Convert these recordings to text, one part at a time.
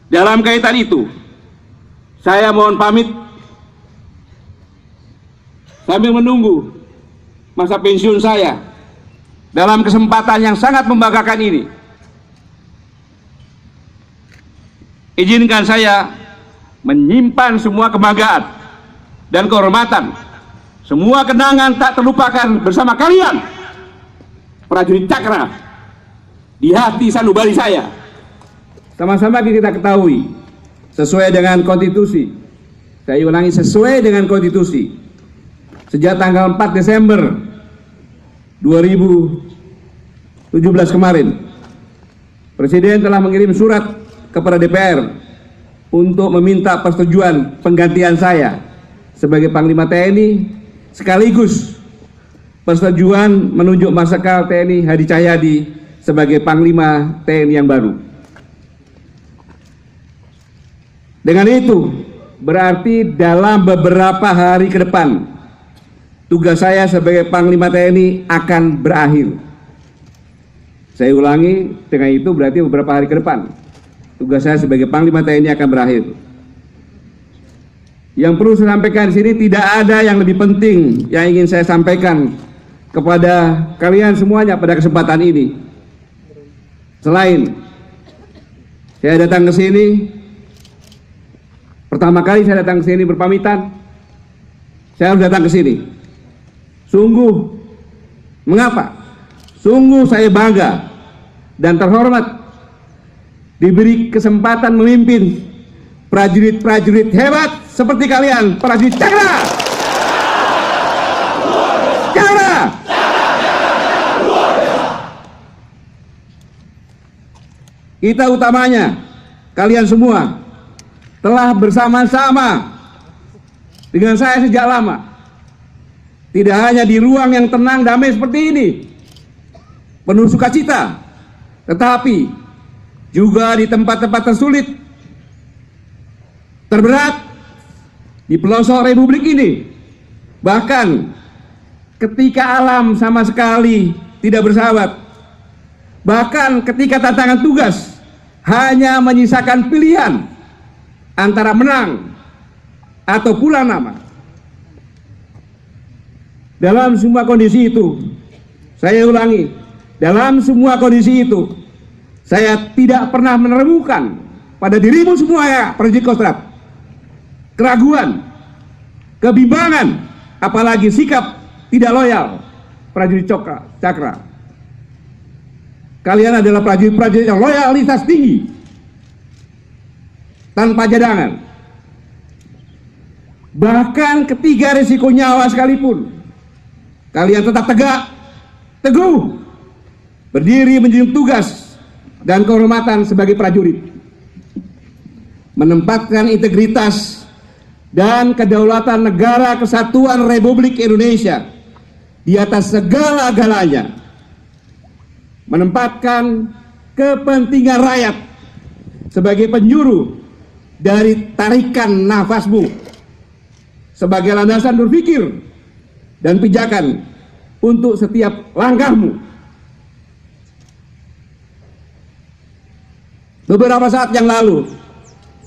Dalam kaitan itu, saya mohon pamit sambil menunggu masa pensiun saya dalam kesempatan yang sangat membanggakan ini. Izinkan saya menyimpan semua kebanggaan dan kehormatan, semua kenangan tak terlupakan bersama kalian, prajurit Cakra, di hati sanubari saya. Sama-sama kita ketahui, sesuai dengan konstitusi, saya ulangi, sesuai dengan konstitusi, sejak tanggal 4 Desember 2017 kemarin, Presiden telah mengirim surat kepada DPR untuk meminta persetujuan penggantian saya sebagai Panglima TNI, sekaligus persetujuan menunjuk Marsikal TNI Hadi Cahyadi sebagai Panglima TNI yang baru. Dengan itu, berarti dalam beberapa hari ke depan, tugas saya sebagai Panglima TNI akan berakhir. Saya ulangi, dengan itu berarti beberapa hari ke depan, tugas saya sebagai Panglima TNI akan berakhir. Yang perlu saya sampaikan di sini, tidak ada yang lebih penting yang ingin saya sampaikan kepada kalian semuanya pada kesempatan ini. Selain saya datang ke sini, pertama kali saya datang ke sini berpamitan, saya harus datang ke sini. Sungguh, mengapa? Sungguh saya bangga dan terhormat diberi kesempatan memimpin prajurit-prajurit hebat seperti kalian, prajurit Cakra. Cakra. Kita utamanya, kalian semua telah bersama-sama dengan saya sejak lama. Tidak hanya di ruang yang tenang damai seperti ini, penuh sukacita, tetapi juga di tempat-tempat tersulit, terberat, di pelosok Republik ini. Bahkan ketika alam sama sekali tidak bersahabat, bahkan ketika tantangan tugas hanya menyisakan pilihan antara menang atau pulang nama. Dalam semua kondisi itu, saya ulangi, dalam semua kondisi itu, saya tidak pernah menemukan pada dirimu semua ya, prajurit Kostrad, keraguan, kebimbangan, apalagi sikap tidak loyal prajurit Cakra. Kalian adalah prajurit-prajurit yang loyalitas tinggi, tanpa cadangan. Bahkan ketika risiko nyawa sekalipun, kalian tetap tegak, teguh, berdiri menjunjung tugas dan kehormatan sebagai prajurit, menempatkan integritas dan kedaulatan negara kesatuan Republik Indonesia di atas segala-galanya, menempatkan kepentingan rakyat sebagai penjuru dari tarikan nafasmu, sebagai landasan berpikir dan pijakan untuk setiap langkahmu. Beberapa saat yang lalu,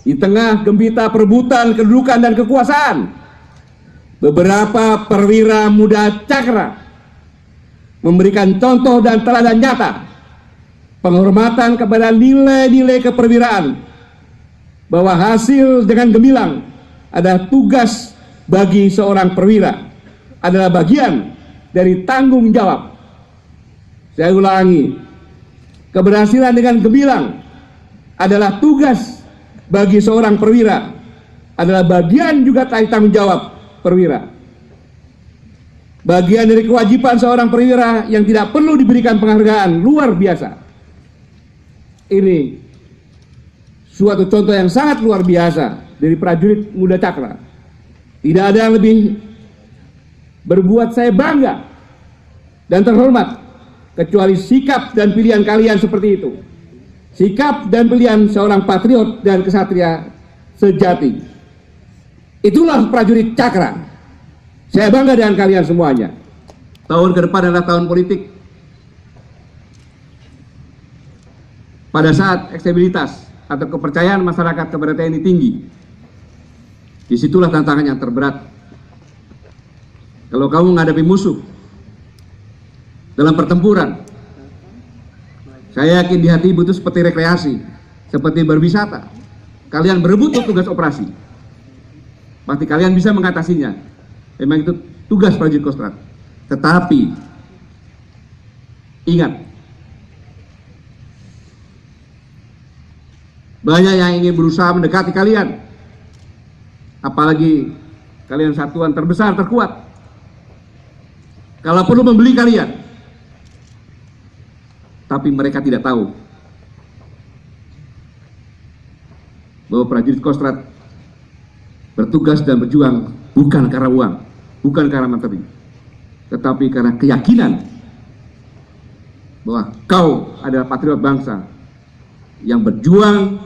di tengah gempita perebutan kedudukan dan kekuasaan, beberapa perwira muda Cakra memberikan contoh dan teladan nyata penghormatan kepada nilai-nilai keperwiraan, bahwa hasil dengan gemilang adalah tugas bagi seorang perwira, adalah bagian dari tanggung jawab. Saya ulangi, keberhasilan dengan gemilang adalah tugas bagi seorang perwira, adalah bagian juga dari tanggung jawab perwira. Bagian dari kewajiban seorang perwira yang tidak perlu diberikan penghargaan luar biasa. Ini suatu contoh yang sangat luar biasa dari prajurit muda Cakra. Tidak ada yang lebih berbuat saya bangga dan terhormat kecuali sikap dan pilihan kalian seperti itu. Sikap dan pilihan seorang patriot dan kesatria sejati. Itulah prajurit Cakra. Saya bangga dengan kalian semuanya. Tahun ke depan adalah tahun politik. Pada saat ekstabilitas atau kepercayaan masyarakat kepada TNI tinggi. Disitulah tantangan yang terberat. Kalau kamu menghadapi musuh dalam pertempuran, saya yakin di hati ibu itu seperti rekreasi, seperti berwisata. Kalian berebut untuk tugas operasi. Pasti kalian bisa mengatasinya. Memang itu tugas prajurit Kostrad. Tetapi ingat, banyak yang ingin berusaha mendekati kalian. Apalagi kalian satuan terbesar, terkuat. Kalau perlu membeli kalian. Tapi mereka tidak tahu bahwa prajurit Kostrad bertugas dan berjuang bukan karena uang, bukan karena materi, tetapi karena keyakinan bahwa kau adalah patriot bangsa yang berjuang,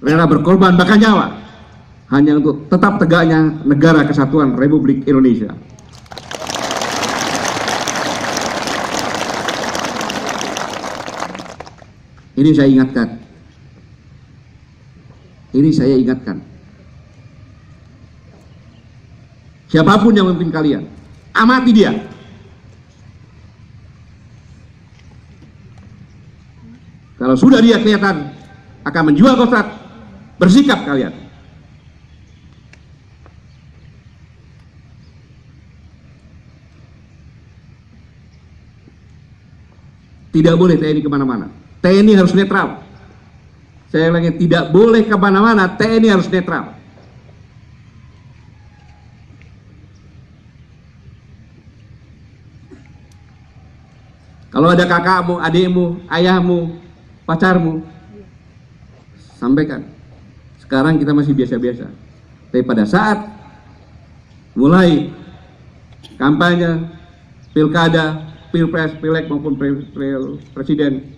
rela berkorban bahkan nyawa hanya untuk tetap tegaknya negara kesatuan Republik Indonesia. Ini saya ingatkan. Ini saya ingatkan. Siapapun yang memimpin kalian, amati dia. Kalau sudah dia kelihatan akan menjual Kostrad, bersikap kalian. Tidak boleh TNI kemana-mana. TNI harus netral. Saya ulangi, tidak boleh kemana-mana, TNI harus netral. Kalau ada kakakmu, adikmu, ayahmu, pacarmu, sampaikan. Sekarang kita masih biasa-biasa. Tapi pada saat mulai kampanye, pilkada, pilpres, pileg maupun presiden,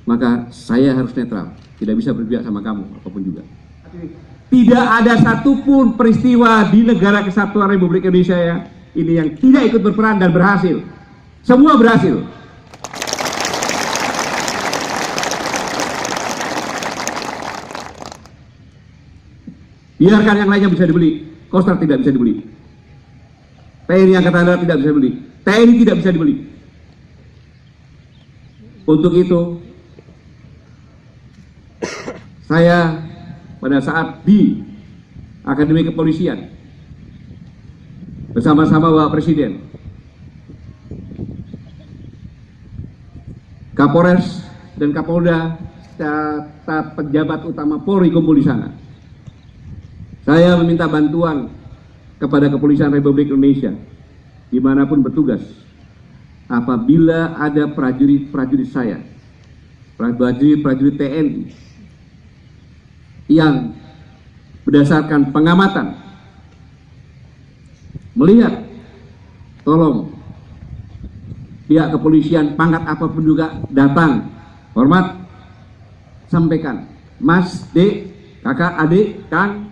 maka saya harus netral, tidak bisa berpihak sama kamu, apapun juga. Tidak ada satupun peristiwa di negara kesatuan Republik Indonesia ini yang tidak ikut berperan dan berhasil. Semua berhasil. Biarkan yang lainnya bisa dibeli, Kostrad tidak bisa dibeli. TNI Angkatan Darat tidak bisa dibeli. TNI tidak bisa dibeli. Untuk itu, saya pada saat di Akademi Kepolisian bersama-sama Bapak Presiden, Kapolres dan Kapolda serta pejabat utama Polri kumpul di sana. Saya meminta bantuan kepada Kepolisian Republik Indonesia dimanapun bertugas. Apabila ada prajurit-prajurit saya, prajurit-prajurit TNI yang berdasarkan pengamatan melihat, tolong pihak kepolisian pangkat apapun juga datang, hormat, sampaikan, Mas, Dek, Kakak, Adik, Kang,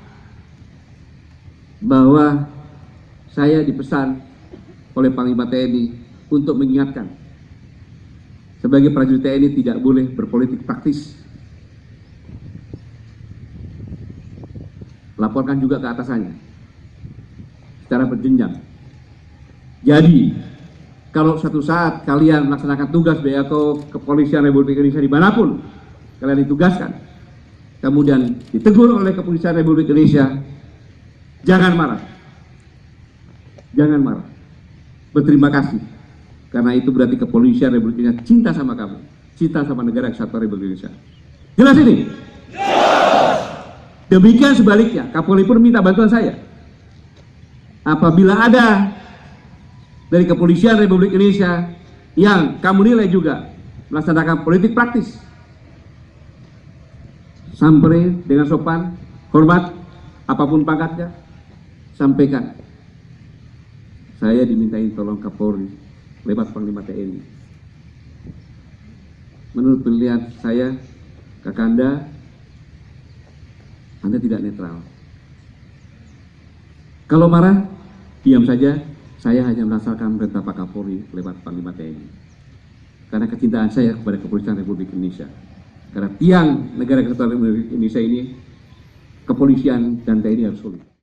bahwa saya dipesan oleh Panglima TNI untuk mengingatkan sebagai prajurit TNI tidak boleh berpolitik praktis. Laporkan juga ke atasannya secara berjenjang. Jadi kalau suatu saat kalian melaksanakan tugas BAKO Kepolisian Republik Indonesia dimanapun kalian ditugaskan, kemudian ditegur oleh Kepolisian Republik Indonesia, jangan marah, jangan marah, berterima kasih, karena itu berarti Kepolisian Republik Indonesia cinta sama kamu, cinta sama negara kesatuan Republik Indonesia. Jelas ini? Demikian sebaliknya, Kapolri pun minta bantuan saya. Apabila ada dari Kepolisian Republik Indonesia yang kamu nilai juga melaksanakan politik praktis, sampai dengan sopan, hormat, apapun pangkatnya, sampaikan. Saya dimintain tolong Kapolri lewat Panglima TNI. Menurut penilaian saya, Kakanda, Anda tidak netral. Kalau marah, diam saja. Saya hanya melaksanakan perintah Pak Kapolri lewat Panglima TNI. Karena kecintaan saya kepada Kepolisian Republik Indonesia. Karena tiang negara kesatuan Republik Indonesia ini, kepolisian dan TNI harus solid.